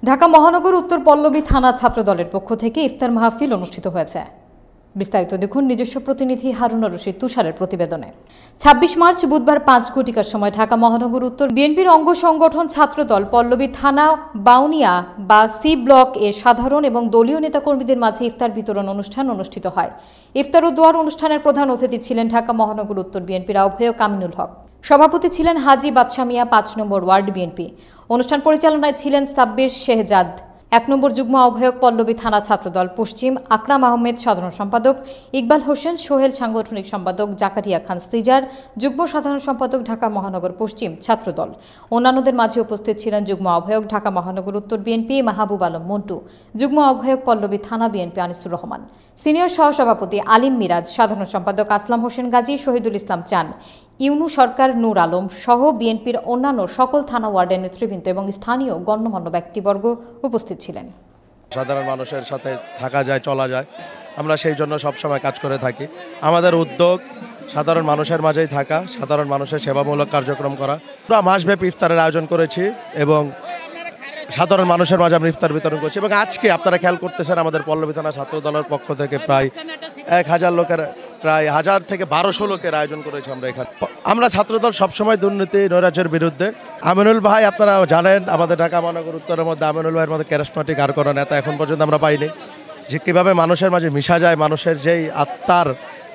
ঢাকা মহানগর উত্তর পল্লবী থানা ছাত্রদলের পক্ষ থেকে ইফতার মাহফিল অনুষ্ঠিত হয়েছে। বিস্তারিত দেখুন নিজস্ব প্রতিনিধি হারুনা রশিদ তুষারের প্রতিবেদনে। ২৬ মার্চ বুধবার ৫ ঘটিকার সময় ঢাকা মহানগর উত্তর বিএনপির অঙ্গ সংগঠন ছাত্রদল পল্লবী থানা বাউনিয়া বা সি ব্লক এর সাধারণ এবং দলীয় নেতাকর্মীদের মাঝে ইফতার বিতরণ অনুষ্ঠান অনুষ্ঠিত হয়। ইফতার ও দোয়ার অনুষ্ঠানের প্রধান অতিথি ছিলেন ঢাকা মহানগর উত্তর বিএনপির আহ্বায়ক আমিনুল হক। সভাপতি ছিলেন হাজী বাদশা মিয়া ৫ নম্বর ওয়ার্ড বিএনপি। অনুষ্ঠান পরিচালনায় ছিলেন সাব্বির শেহজাদ। ১ নম্বর যুগ্ম আহ্বায়ক পল্লবী থানা ছাত্রদল পশ্চিম আকরাম আহমেদ সাধারণ সম্পাদক, ইকবাল হোসেন সোহেল সাংগঠনিক সম্পাদক, জাকারিয়া খান সিজার যুগ্ম সাধারণ সম্পাদক ঢাকা মহানগর পশ্চিম ছাত্রদল। অন্যান্যদের মাঝে উপস্থিত ছিলেন যুগ্ম আহ্বায়ক ঢাকা মহানগর উত্তর বিএনপি মাহবুব আলম মন্টু, যুগ্ম আহ্বায়ক পল্লবী থানা বিএনপি আনিসুর রহমান, সিনিয়র সহসভাপতি আলিম মিরাজ, সাধারণ সম্পাদক আসলাম হোসেন গাজী, শহীদুল ইসলাম চান, ইউনু সরকার, নূর আলম সহ বিএনপির অন্যান্য সকল থানা ওয়ার্ডের নেতৃবৃন্দ এবং স্থানীয় গণ্যমান্য ব্যক্তিবর্গ উপস্থিত ছিলেন। সাধারণ মানুষের সাথে থাকা যায়, চলা যায়, আমরা সেই জন্য সবসময় কাজ করে থাকি। আমাদের উদ্যোগ সাধারণ মানুষের মাঝেই থাকা, সাধারণ মানুষের সেবামূলক কার্যক্রম করা। পুরো মাসব্যাপী ইফতারের আয়োজন করেছি এবং সাধারণ মানুষের মাঝে আমরা ইফতার বিতরণ করছি। এবং আজকে আপনারা খেয়াল করতেছেন আমাদের পল্লবী থানা ছাত্রদলের পক্ষ থেকে প্রায় ১,০০০ লোকের, প্রায় ১,০০০ থেকে ১,২০০ লোকের আয়োজন করেছি আমরা এখানে। আমরা ছাত্রদল সবসময় দুর্নীতি নৈরাজ্যের বিরুদ্ধে। আমিনুল ভাই আপনারা জানেন আমাদের ঢাকা মহানগর উত্তরের মধ্যে আমিনুল ভাইয়ের মধ্যে ক্যারিজমাটিক আর কোনো নেতা এখন পর্যন্ত আমরা পাইনি, যে কীভাবে মানুষের মাঝে মিশা যায়, মানুষের যেই আত্মার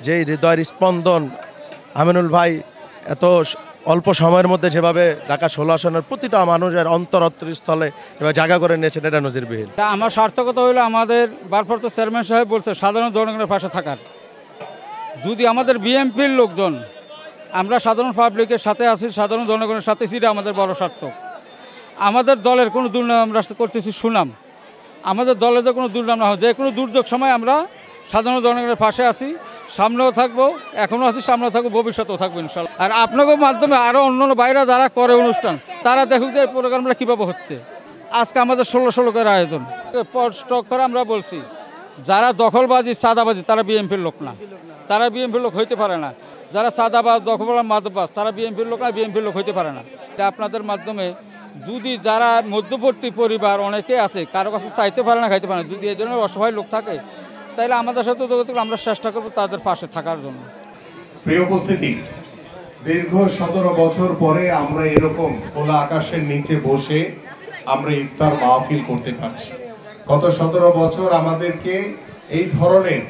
যেই হৃদয়ের স্পন্দন। আমিনুল ভাই এত অল্প সময়ের মধ্যে যেভাবে ঢাকা ১৬ আসনের প্রতিটা মানুষের অন্তরস্থলে এবার জায়গা করে নিয়েছেন, এটা নজিরবিহীন। আমার সার্থকতা হইলো আমাদের ভারপ্রাপ্ত চেয়ারম্যান সাহেব বলছে সাধারণ জনগণের পাশে থাকার। যদি আমাদের বিএনপির লোকজন আমরা সাধারণ পাবলিকের সাথে আছি, সাধারণ জনগণের সাথে, সেটা আমাদের বড় সার্থক। আমাদের দলের কোনো দুর্নাম আমরা করতেছি সুনাম, আমাদের দলের কোনো দুর্নাম না হয়। যে কোনো দুর্যোগ সময় আমরা সাধারণ জনগণের পাশে আছি, সামনেও থাকবো, এখনও আছি, সামনেও থাকবো, ভবিষ্যতেও থাকবো ইনশাল্লাহ। আর আপনাদের মাধ্যমে আরও অন্য বাইরে যারা করে অনুষ্ঠান, তারা দেখুক যে প্রোগ্রামটা কীভাবে হচ্ছে। আজকে আমাদের ১৬ লোকের আয়োজন স্টক করে আমরা বলছি, যারা দখলবাজি চাঁদাবাজি তারা বিএনপির লোক না, তারা বিএনপির লোক হইতে পারে না। যারা চাঁদাবাজ দখলবাজ মাদকবাজ তারা বিএনপির লোক না, বিএনপির লোক হইতে পারে না। আপনাদের মাধ্যমে যদি যারা মধ্যবর্তী পরিবার অনেকে আছে, কারো কাছে চাইতে পারে না, খাইতে পারে না, যদি এই ধরনের অসহায় লোক থাকে, তাহলে আমাদের সাথে যোগাযোগ আমরা চেষ্টা করবো তাদের পাশে থাকার জন্য। প্রিয় উপস্থিতি, দীর্ঘ ১৭ বছর পরে আমরা এরকম খোলা আকাশের নিচে বসে আমরা ইফতার মাহফিল করতে পারছি। গত ১৭ বছর আমাদেরকে এই ধরনের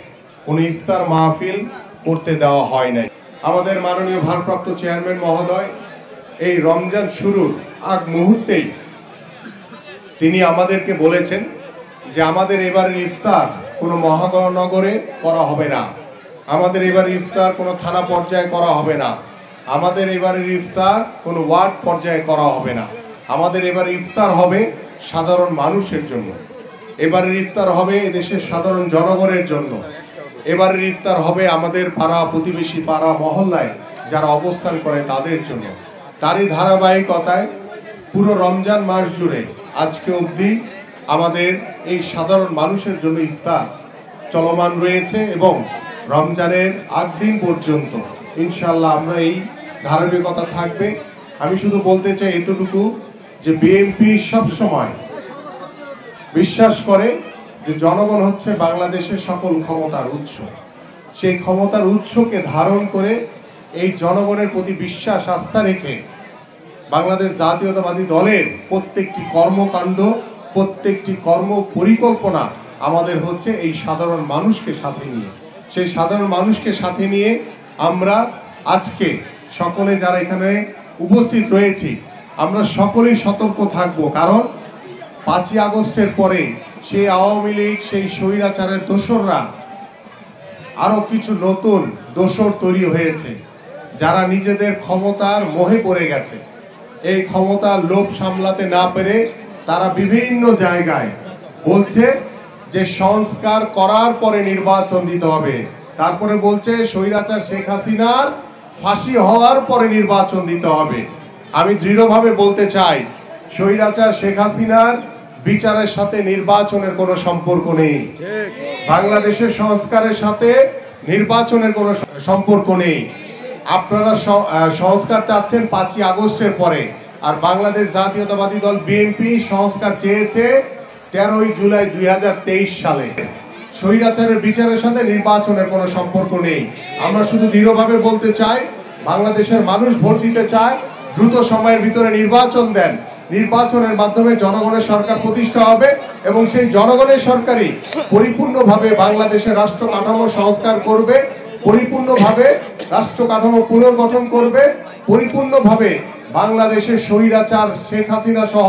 কোন ইফতার মাহফিল করতে দেওয়া হয় নাই। আমাদের মাননীয় ভারপ্রাপ্ত চেয়ারম্যান মহোদয় এই রমজান শুরুর আগ মুহূর্তেই তিনি আমাদেরকে বলেছেন যে আমাদের এবারের ইফতার কোনো মহানগরে করা হবে না, আমাদের এবারের ইফতার কোনো থানা পর্যায়ে করা হবে না, আমাদের এবারের ইফতার কোনো ওয়ার্ড পর্যায়ে করা হবে না, আমাদের এবার ইফতার হবে সাধারণ মানুষের জন্য, এবারের ইফতার হবে এদেশের সাধারণ জনগণের জন্য, এবারের ইফতার হবে আমাদের পাড়া প্রতিবেশী, পাড়া মহল্লায় যারা অবস্থান করে তাদের জন্য। তারই ধারাবাহিকতায় পুরো রমজান মাস জুড়ে আজকে অবধি আমাদের এই সাধারণ মানুষের জন্য ইফতার চলমান রয়েছে এবং রমজানের আগ দিন পর্যন্ত ইনশাআল্লাহ আমরা এই ধারাবাহিকতা থাকবে। আমি শুধু বলতে চাই এতটুকু যে বিএনপি সবসময় বিশ্বাস করে যে জনগণ হচ্ছে বাংলাদেশের সকল ক্ষমতার উৎস। সেই ক্ষমতার উৎসকে ধারণ করে এই জনগণের প্রতি বিশ্বাস আস্থা রেখে বাংলাদেশ জাতীয়তাবাদী দলের প্রত্যেকটি কর্মকাণ্ড, প্রত্যেকটি কর্ম পরিকল্পনা আমাদের হচ্ছে এই সাধারণ মানুষকে সাথে নিয়ে। সেই সাধারণ মানুষকে সাথে নিয়ে আমরা আজকে সকলে যারা এখানে উপস্থিত রয়েছি আমরা সকলেই সতর্ক থাকব, কারণ ৫ই আগস্টের পরে সেই আওয়ামী লীগ, সেই স্বৈরাচারের দোসররা আরো কিছু নতুন দোসর তৈরি হয়েছে, যারা নিজেদের ক্ষমতার মোহে পড়ে গেছে। এই ক্ষমতার লোভ সামলাতে না পেরে তারা বিভিন্ন জায়গায় বলছে যে সংস্কার করার পরে নির্বাচন দিতে হবে, তারপরে বলছে স্বৈরাচার শেখ হাসিনার ফাঁসি হওয়ার পরে নির্বাচন দিতে হবে। আমি দৃঢ়ভাবে বলতে চাই স্বৈরাচার শেখ হাসিনার বিচারের সাথে নির্বাচনের কোনো সম্পর্ক নেই, বাংলাদেশের সংস্কারের সাথে নির্বাচনের কোনো সম্পর্ক নেই। আপনারা সংস্কার চাচ্ছেন ৫ই আগস্টের পরে, আর বাংলাদেশ জাতীয়তাবাদী দল বিএনপি সংস্কার চেয়েছে 13ই জুলাই 2023 সালে। স্বৈরাচারের বিচারের সাথে নির্বাচনের কোনো সম্পর্ক নেই। আমরা শুধু দৃঢ়ভাবে বলতে চাই, বাংলাদেশের মানুষ ভোট দিতে চায়, দ্রুত সময়ের ভিতরে নির্বাচন দেন। নির্বাচনের মাধ্যমে জনগণের সরকার প্রতিষ্ঠা হবে এবং সেই জনগণের সরকারই পরিপূর্ণভাবে বাংলাদেশের রাষ্ট্র কাঠামো সংস্কার করবে, পরিপূর্ণভাবে রাষ্ট্র কাঠামো পুনর্গঠন করবে, পরিপূর্ণভাবে বাংলাদেশের স্বৈরাচার শেখ হাসিনা সহ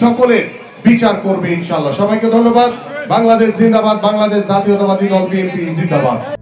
সকলের বিচার করবে ইনশাআল্লাহ। সবাইকে ধন্যবাদ। বাংলাদেশ জিন্দাবাদ, বাংলাদেশ জাতীয়তাবাদী দল বিএনপি জিন্দাবাদ।